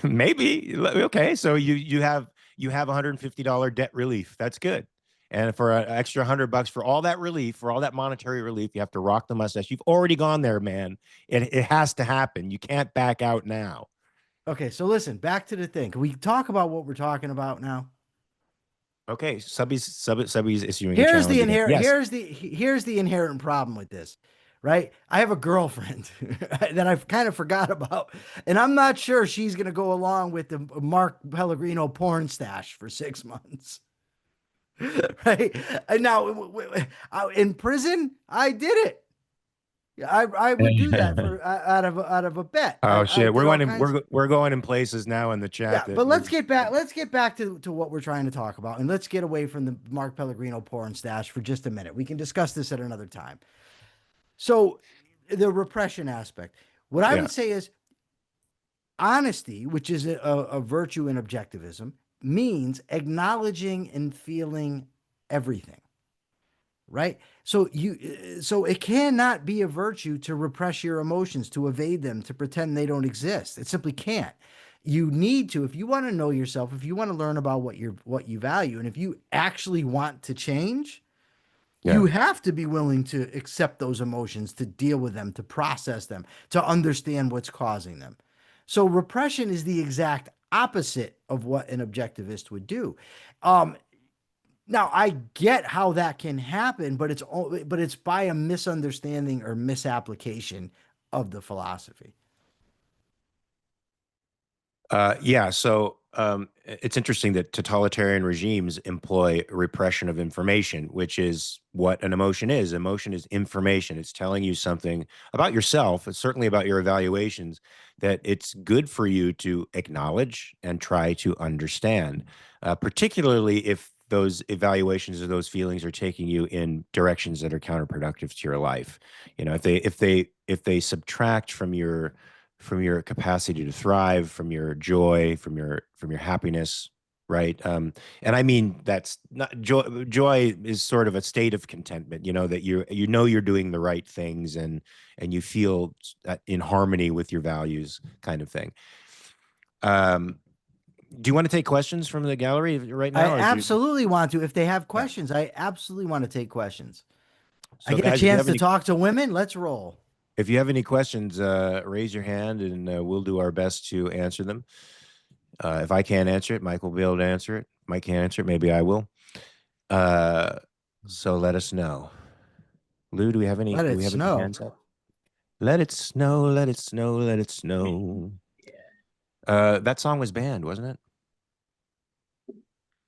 Maybe. Okay. So you have $150 debt relief. That's good. And for an extra $100 for all that relief, for all that monetary relief, you have to rock the mustache. You've already gone there, man. It has to happen. You can't back out now. Okay. So listen. Back to the thing. Can we talk about what we're talking about now? Okay, Subby's issuing a challenge again. Yes. Here's the inherent problem with this, right? I have a girlfriend that I've kind of forgot about, and I'm not sure she's gonna go along with the Mark Pellegrino porn stash for 6 months. Right. And now in prison, I did it. I would do that for out of a bet. Oh I shit, we're did all going in kinds. we're going in places now in the chat Yeah, that but we're. let's get back to what we're trying to talk about, and let's get away from the Mark Pellegrino porn stash for just a minute. We can discuss this at another time. So the repression aspect. What I Yeah. would say is honesty, which is a virtue in objectivism, means acknowledging and feeling everything, right? So it cannot be a virtue to repress your emotions, to evade them, to pretend they don't exist. It simply can't. You need to, if you want to know yourself, if you want to learn about what you value, and if you actually want to change, Yeah. you have to be willing to accept those emotions, to deal with them, to process them, to understand what's causing them. So repression is the exact opposite of what an objectivist would do. Um, Now I get how that can happen, but it's by a misunderstanding or misapplication of the philosophy. Yeah, so it's interesting that totalitarian regimes employ repression of information, which is what an emotion is. Emotion is information. It's telling you something about yourself, it's certainly about your evaluations, that it's good for you to acknowledge and try to understand, particularly if those evaluations or those feelings are taking you in directions that are counterproductive to your life. You know, if they subtract from your capacity to thrive, from your joy, from your happiness, right? And I mean that's not joy. Joy is sort of a state of contentment, that you're doing the right things, and you feel in harmony with your values, kind of thing. Um, do you want to take questions from the gallery right I now, or do you? absolutely want to. If they have Yeah. questions, I absolutely want to take questions. I So, get a guys, if you chance have to any talk to women. Let's roll. if you have any questions, raise your hand, and we'll do our best to answer them. If I can't answer it, Mike will be able to answer it. Mike can't answer it, maybe I will. Uh, so let us know. Lou, do we have any? Let Do it we have any snow. hands up? Let it snow. Let it snow. Let it snow. That song was banned, wasn't it? As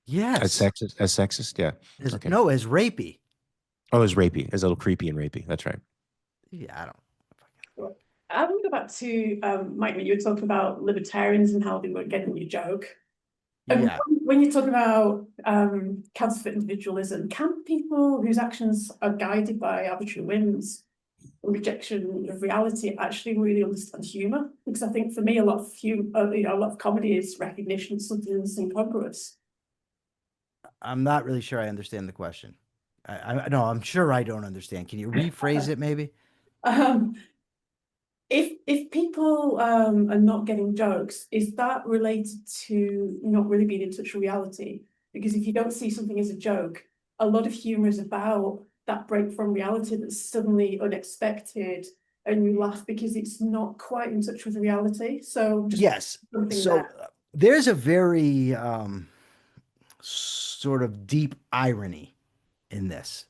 Yes. sexist. As sexist. Yeah. As, Okay. no, as rapey. Oh, it was rapey. It was a little creepy and rapey. That's right. Yeah, I don't. Sure. I want to go back to Mike, when you were talking about libertarians and how they were getting your joke. And Yeah. when you talk about counterfeit individualism, can people whose actions are guided by arbitrary whims or rejection of reality actually really understand humor? Because I think for me, a lot of a lot of comedy is recognition of something that's incongruous. I'm not really sure I understand the question. No, I'm sure I don't understand. Can you rephrase it maybe? Um, if people are not getting jokes, is that related to not really being in touch with reality? Because if you don't see something as a joke, a lot of humor is about that break from reality that's suddenly unexpected, and you laugh because it's not quite in touch with reality. So just Yes. something So there. there's a very sort of deep irony in this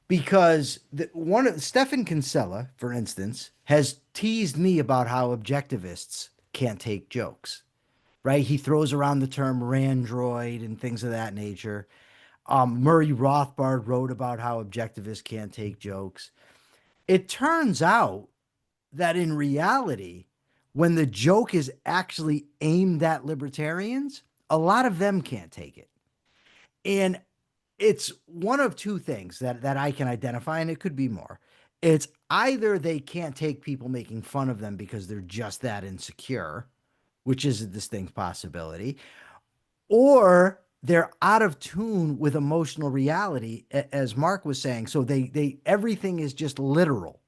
because one of Stefan Kinsella, for instance, has teased me about how objectivists can't take jokes. Right? He throws around the term randroid and things of that nature. Murray Rothbard wrote about how objectivists can't take jokes. It turns out that in reality, when the joke is actually aimed at libertarians, a lot of them can't take it. And it's one of two things that I can identify, and it could be more. It's either they can't take people making fun of them because they're just that insecure, which is a distinct possibility, or they're out of tune with emotional reality, as Mark was saying. So they everything is just literal.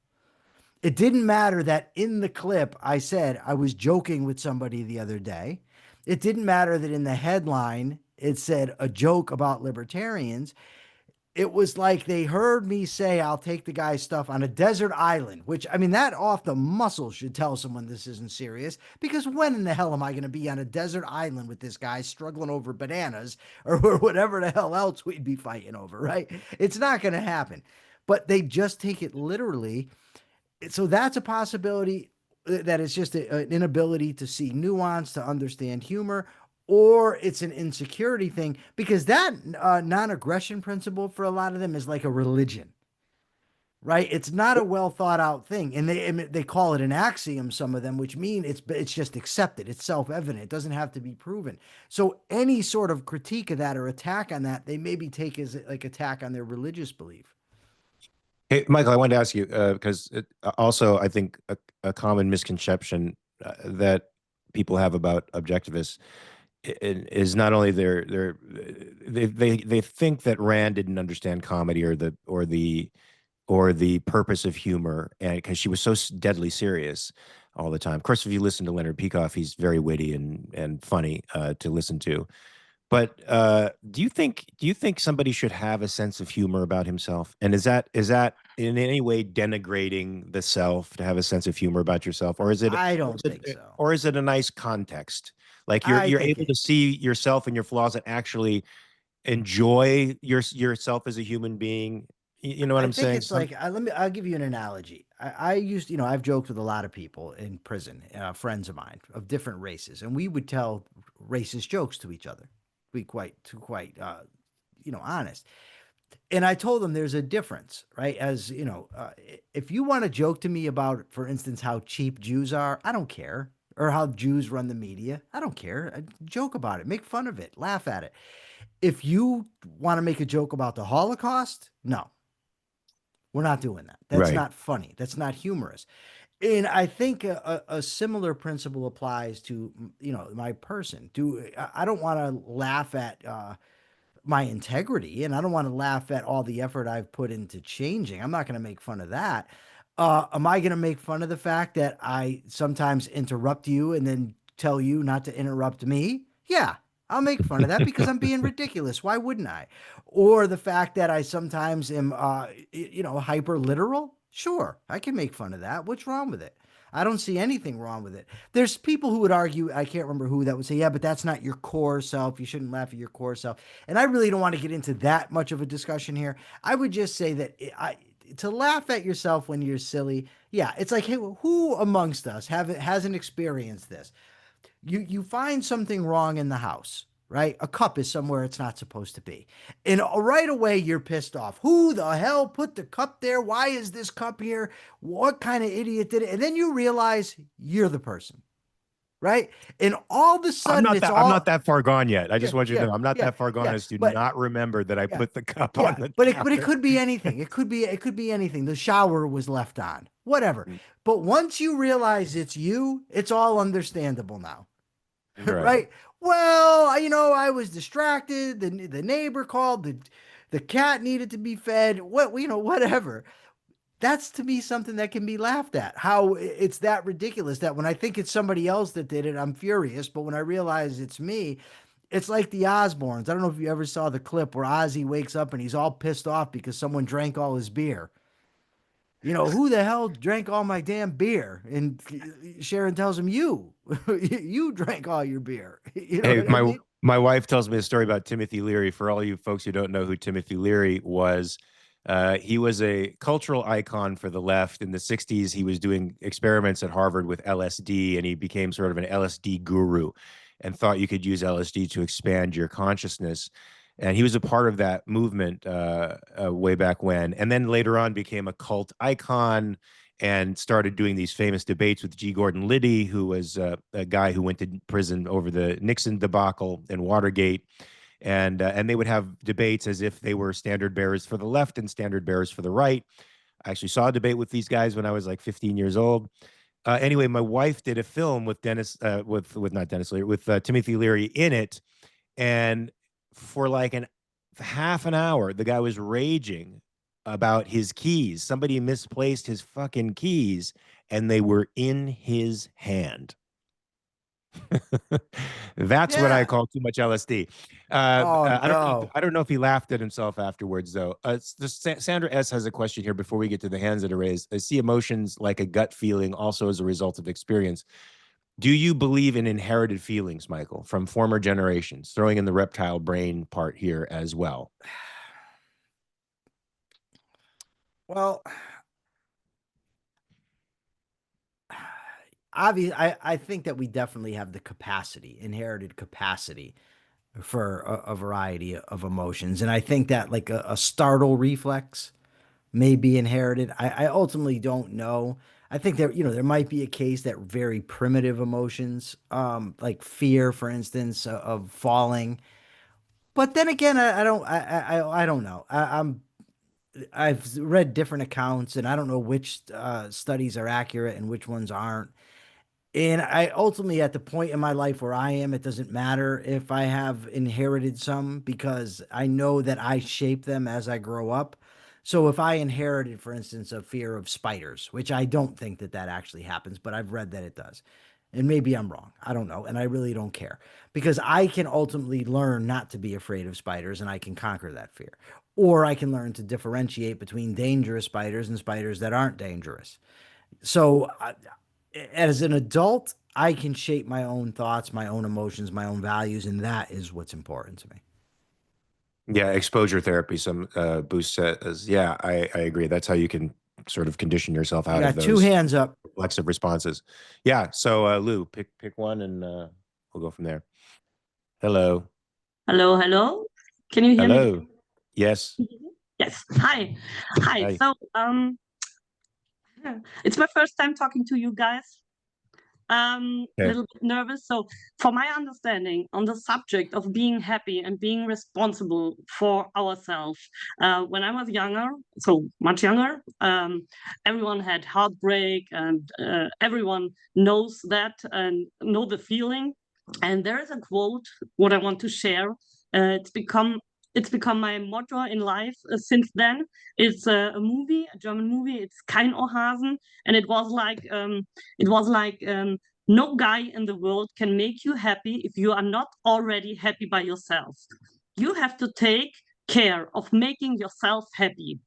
It didn't matter that in the clip I said I was joking with somebody the other day. It didn't matter that in the headline it said a joke about libertarians. It was like they heard me say I'll take the guy's stuff on a desert island, which I mean that off the muscle should tell someone this isn't serious, because when in the hell am I going to be on a desert island with this guy struggling over bananas or whatever the hell else we'd be fighting over, right? It's not going to happen. But they just take it literally, so that's a possibility, that it's just an inability to see nuance, to understand humor, or it's an insecurity thing, because that non-aggression principle for a lot of them is like a religion, right? It's not a well thought out thing, and they call it an axiom, some of them, which mean it's just accepted, it's self-evident, it doesn't have to be proven. So any sort of critique of that or attack on that, they maybe take as like attack on their religious belief. Hey, Michael, I wanted to ask you because also I think a common misconception that people have about objectivists is not only they think that Rand didn't understand comedy or the purpose of humor, and because she was so deadly serious all the time. Of course, if you listen to Leonard Peikoff, he's very witty and funny to listen to. But do you think somebody should have a sense of humor about himself? And is that in any way denigrating the self to have a sense of humor about yourself, or is it I or don't is think it so. or is it a nice context? Like you're I you're think able to it. see yourself and your flaws and actually enjoy yourself as a human being. You know what I I'm think saying? it's like I'll give you an analogy. I used, I've joked with a lot of people in prison, friends of mine of different races, and we would tell racist jokes to each other. Be quite honest. And I told them there's a difference, right? As if you want to joke to me about, for instance, how cheap Jews are, I don't care, or how Jews run the media, I don't care. Joke about it, make fun of it, laugh at it. If you want to make a joke about the Holocaust, no, we're not doing that. That's Right. not funny. That's not humorous. And I think a similar principle applies to my person. I don't want to laugh at my integrity, and I don't want to laugh at all the effort I've put into changing. I'm not going to make fun of that. Am I going to make fun of the fact that I sometimes interrupt you and then tell you not to interrupt me? Yeah, I'll make fun of that because I'm being ridiculous. Why wouldn't I? Or the fact that I sometimes am, hyper literal. Sure, I can make fun of that. What's wrong with it? I don't see anything wrong with it. There's people who would argue, I can't remember who, that would say, yeah, but that's not your core self. You shouldn't laugh at your core self. And I really don't want to get into that much of a discussion here. I would just say that to laugh at yourself when you're silly, yeah, it's like, hey, who amongst us hasn't experienced this? You find something wrong in the house, right? A cup is somewhere it's not supposed to be. And right away you're pissed off. Who the hell put the cup there? Why is this cup here? What kind of idiot did it? And then you realize you're the person, right? And all of a I'm sudden not it's that I'm not all that far gone yet. I yeah, just want you to yeah, know I'm not yeah, that far gone yeah. as to But not remember that I yeah, put the cup on yeah. the But it counter. could be anything. It could be anything. The shower was left on. Whatever. But once you realize it's you, it's all understandable now. Right. Right? Well, I was distracted. The neighbor called. The cat needed to be fed. Whatever. That's to me something that can be laughed at. How it's that ridiculous that when I think it's somebody else that did it, I'm furious. But when I realize it's me, it's like the Osbournes. I don't know if you ever saw the clip where Ozzy wakes up and he's all pissed off because someone drank all his beer. Who the hell drank all my damn beer? And Sharon tells him, you drank all your beer. You know Hey, what I my mean? my wife tells me a story about Timothy Leary. For all you folks who don't know who Timothy Leary was, he was a cultural icon for the left in the '60s. He was doing experiments at Harvard with LSD, and he became sort of an LSD guru, and thought you could use LSD to expand your consciousness. And he was a part of that movement way back when, and then later on became a cult icon and started doing these famous debates with G. Gordon Liddy, who was a guy who went to prison over the Nixon debacle and Watergate. And they would have debates as if they were standard bearers for the left and standard bearers for the right. I actually saw a debate with these guys when I was like 15 years old. Anyway, my wife did a film with with not Dennis Leary, with Timothy Leary in it, and for like an half an hour, the guy was raging about his keys. Somebody misplaced his fucking keys, and they were in his hand. That's what I Yeah. call too much LSD. Oh I don't know. no. I don't know if he laughed at himself afterwards, though. Sandra S has a question here before we get to the hands that are raised. I see emotions like a gut feeling, also as a result of experience. Do you believe in inherited feelings, Michael, from former generations? Throwing in the reptile brain part here as well. Well, obviously, I think that we definitely have the capacity, inherited capacity for a variety of emotions. And I think that like a startle reflex may be inherited. I ultimately don't know. I think there might be a case that very primitive emotions, like fear, for instance, of falling. But then again, I don't know. I've read different accounts, and I don't know which studies are accurate and which ones aren't. And I ultimately, at the point in my life where I am, it doesn't matter if I have inherited some because I know that I shape them as I grow up. So if I inherited, for instance, a fear of spiders, which I don't think that that actually happens, but I've read that it does. And maybe I'm wrong. I don't know. And I really don't care because I can ultimately learn not to be afraid of spiders and I can conquer that fear. Or I can learn to differentiate between dangerous spiders and spiders that aren't dangerous. So as an adult, I can shape my own thoughts, my own emotions, my own values, and that is what's important to me. Yeah, exposure therapy. Some Boost says, yeah, I agree. That's how you can sort of condition yourself I out of got two those hands up. reflexive responses. Yeah. So Lou, pick one, and we'll go from there. Hello. Hello, hello. Can you hear me? Hello. Yes. Yes. Hi. Hi. Hi. So, it's my first time talking to you guys. A Okay. little bit nervous. So, for my understanding on the subject of being happy and being responsible for ourselves, when I was younger, so much younger, everyone had heartbreak, and everyone knows that and know the feeling. And there is a quote what I want to share. It's become my motto in life since then. It's a movie, a German movie. It's Kein Ohrhasen, and it was like no guy in the world can make you happy if you are not already happy by yourself. You have to take care of making yourself happy.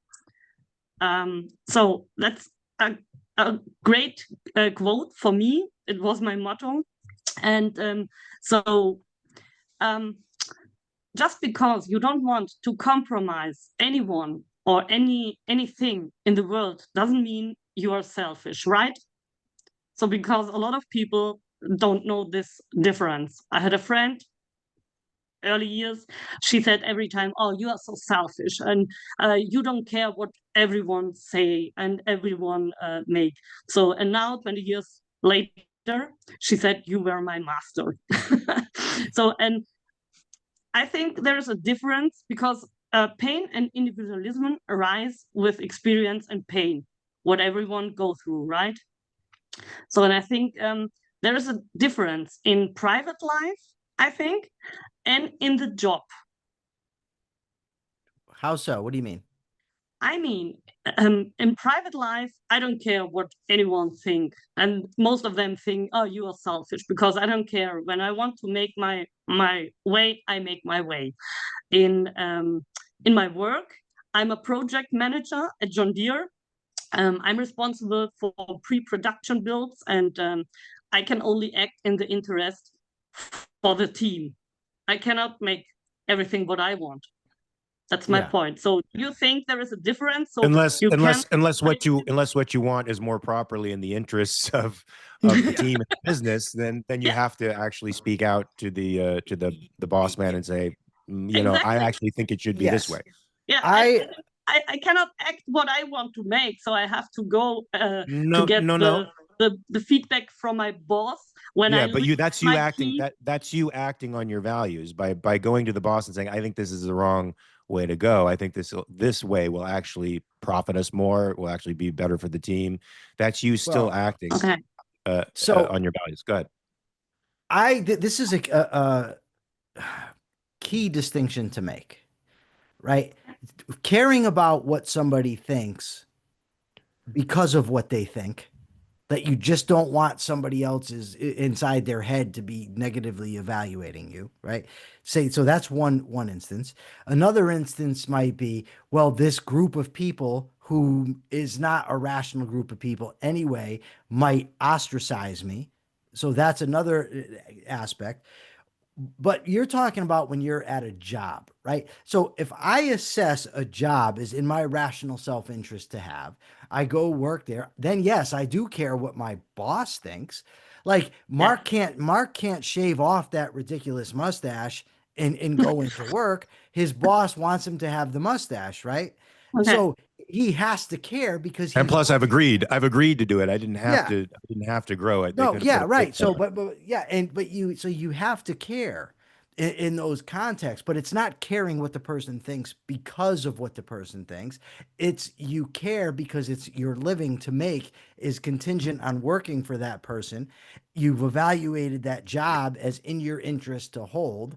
So that's a great quote for me. It was my motto. And so just because you don't want to compromise anyone or anything in the world doesn't mean you are selfish, right? So because a lot of people don't know this difference. I had a friend early years, she said every time, oh, you are so selfish, and you don't care what everyone say and everyone make. So, and now 20 years later, she said, you were my master. So, and I think there's a difference because pain and individualism arise with experience and pain, what everyone go through, right? So, and I think there is a difference in private life, I think, and in the job. How so? What do you mean? I mean, in private life, I don't care what anyone think, and most of them think, "Oh, you are selfish," because I don't care. When I want to make my way, I make my way. In my work, I'm a project manager at John Deere. I'm responsible for pre-production builds, and I can only act in the interest for the team. I cannot make everything what I want. That's my point. So you think there is a difference? So unless what you want is more properly in the interests of the team and the business, then you have to actually speak out to the boss man and say, exactly. I actually think it should be this way. Yeah, I cannot act what I want to make, so I have to go to get the feedback from my boss. That's you acting on your values by going to the boss and saying, I think this is the wrong way to go. I think this way will actually profit us more, will actually be better for the team. That's you still acting on your values. Go ahead. This is a key distinction to make, right? Caring about what somebody thinks because of what they think, that you just don't want somebody else's inside their head to be negatively evaluating you, right? So that's one instance. Another instance might be, well, this group of people who is not a rational group of people anyway might ostracize me. So that's another aspect. But you're talking about when you're at a job, right? So if I assess a job is in my rational self-interest to have, I go work there, then yes, I do care what my boss thinks. Like Mark can't shave off that ridiculous mustache and go into work. His boss wants him to have the mustache, right? Okay. So he has to care because and plus I've agreed to do it. I didn't have to grow it. No, yeah, right. So but you have to care. in those contexts, but it's not caring what the person thinks because of what the person thinks. It's you care because it's your living to make is contingent on working for that person. You've evaluated that job as in your interest to hold,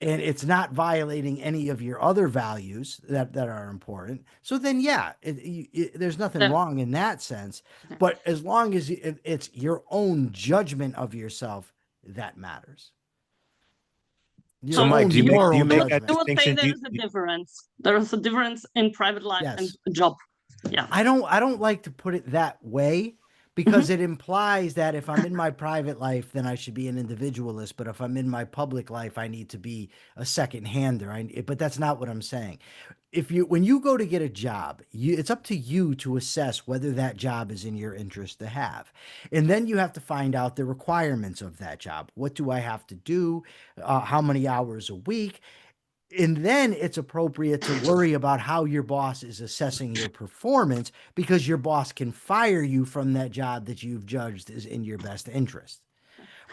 and it's not violating any of your other values that are important. So then, yeah, there's nothing Yeah. wrong in that sense. But as long as it's your own judgment of yourself, that matters. Your So, Mike, own do you make moral that judgment. I would say distinction? there is a difference. There is a difference in private life and Yes. job. Yeah. I don't like to put it that way because it implies that if I'm in my private life, then I should be an individualist. But if I'm in my public life, I need to be a second-hander. But that's not what I'm saying. When you go to get a job, it's up to you to assess whether that job is in your interest to have. And then you have to find out the requirements of that job. What do I have to do? How many hours a week? And then it's appropriate to worry about how your boss is assessing your performance because your boss can fire you from that job that you've judged is in your best interest.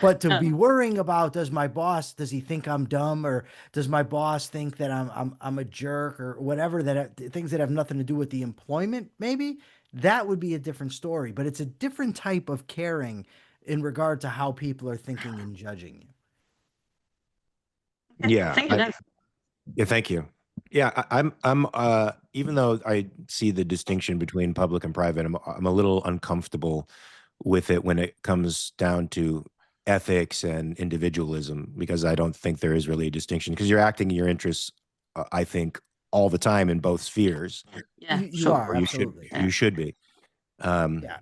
But to be worrying about does he think I'm dumb, or does my boss think that I'm a jerk, or whatever, things that have nothing to do with the employment, maybe that would be a different story. But it's a different type of caring in regard to how people are thinking and judging you. Yeah. Thank you. Yeah, thank you. Yeah, I'm even though I see the distinction between public and private, I'm a little uncomfortable with it when it comes down to ethics and individualism, because I don't think there is really a distinction, because you're acting in your interests, I think, all the time in both spheres. Yeah, You are, Or you absolutely. you should be. Yeah.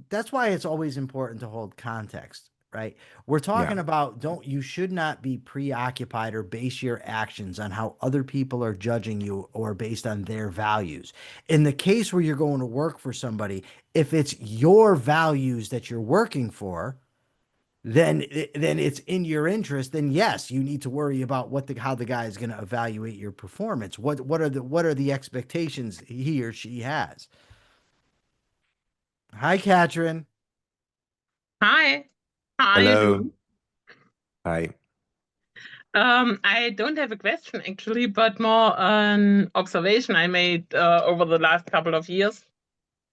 That's why it's always important to hold context, right? We're talking about you should not be preoccupied or base your actions on how other people are judging you or based on their values. In the case where you're going to work for somebody, if it's your values that you're working for, then it's in your interest. Then yes, you need to worry about how the guy is going to evaluate your performance. What are the expectations he or she has? Hi, Katrin. Hi. How are you Hello. doing? Hi. I don't have a question actually, but more an observation I made over the last couple of years,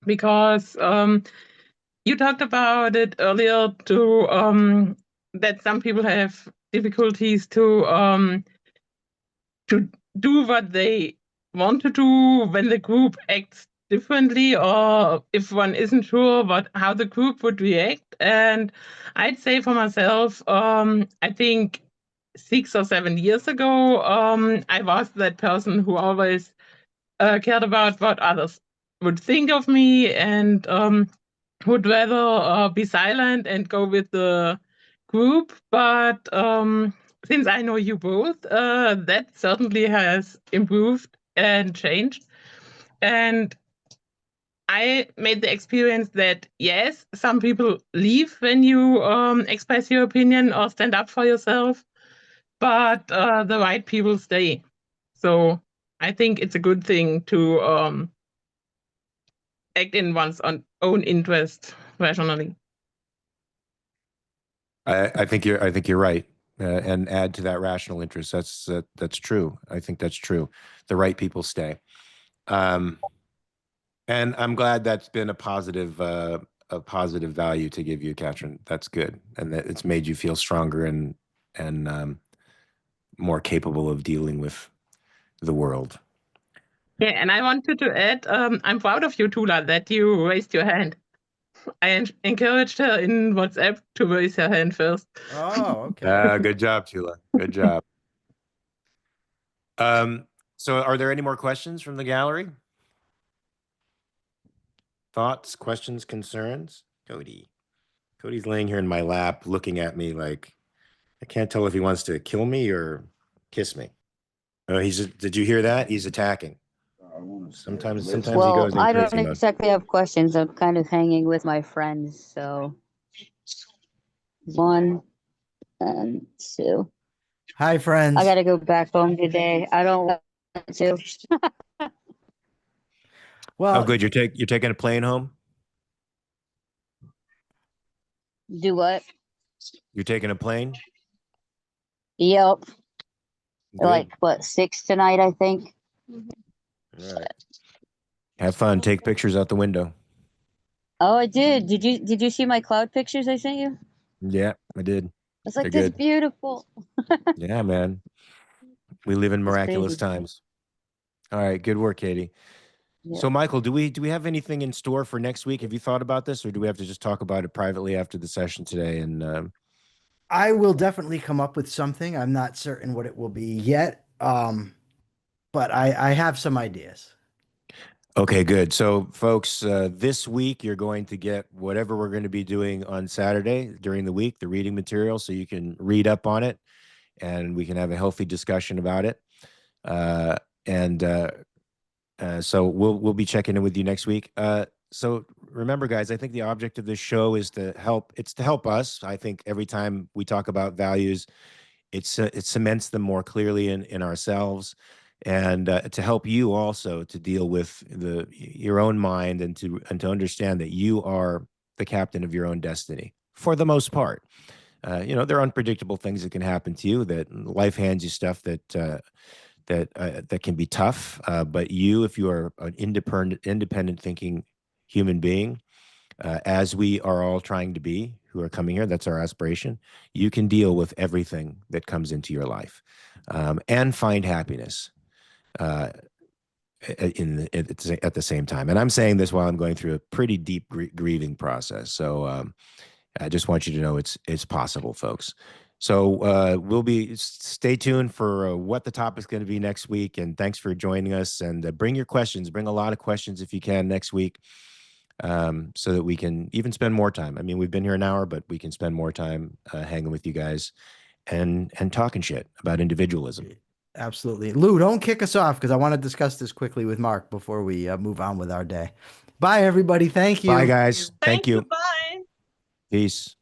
because you talked about it earlier that some people have difficulties to do what they want to do when the group acts differently, or if one isn't sure how the group would react. And I'd say for myself, I think 6 or 7 years ago, I was that person who always cared about what others would think of me, and would rather be silent and go with the group. But since I know you both, that certainly has improved and changed. And I made the experience that, yes, some people leave when you express your opinion or stand up for yourself, but the right people stay. So I think it's a good thing to act in one's own interest rationally. I think you're right, and add to that rational interest. That's true. I think that's true. The right people stay, and I'm glad that's been a positive value to give you, Katrin. That's good, and that it's made you feel stronger and more capable of dealing with the world. Yeah, and I wanted to add, I'm proud of you, Tula, that you raised your hand. I encouraged her in WhatsApp to raise her hand first. Oh, okay. Good job, Tula. Good job. So are there any more questions from the gallery? Thoughts, questions, concerns? Cody's laying here in my lap looking at me like I can't tell if he wants to kill me or kiss me. Oh, did you hear that? He's attacking. Sometimes he goes in I crazy don't mode. exactly have questions. I'm kind of hanging with my friends. So 1 and 2. Hi, friends. I got to go back home today. I don't want to. Well, Oh, good. You're taking a plane home? Do what? You're taking a plane? Yep. Good. Like what, 6 tonight, I think. All right. Have fun. Take pictures out the window. Oh, I did. Did you see my cloud pictures I sent you? Yeah, I did. It's like They're this good. beautiful. Yeah, man. We live in It's miraculous crazy. times. All right. Good work, Katie. Yeah. So, Michael, do we have anything in store for next week? Have you thought about this, or do we have to just talk about it privately after the session today? And I will definitely come up with something. I'm not certain what it will be yet. But I have some ideas. okay, good. So, folks, this week you're going to get whatever we're going to be doing on Saturday during the week, the reading material, so you can read up on it, and we can have a healthy discussion about it. And so we'll be checking in with you next week. So remember, guys, I think the object of this show is to help. It's to help us. I think every time we talk about values, it cements them more clearly in ourselves, and to help you also to deal with your own mind and to understand that you are the captain of your own destiny for the most part. There are unpredictable things that can happen to you. That life hands you stuff that can be tough. But you, if you are an independent thinking human being, as we are all trying to be, who are coming here, that's our aspiration. You can deal with everything that comes into your life, and find happiness at the same time. And I'm saying this while I'm going through a pretty deep grieving process. So I just want you to know it's possible, folks. So stay tuned for what the topic's going to be next week. And thanks for joining us. And bring your questions. Bring a lot of questions if you can next week, so that we can even spend more time. I mean, we've been here an hour, but we can spend more time hanging with you guys and talking shit about individualism. Absolutely. Lou, don't kick us off because I want to discuss this quickly with Mark before we move on with our day. Bye, everybody. Thank you. Bye, guys. Thank you. Bye. Peace.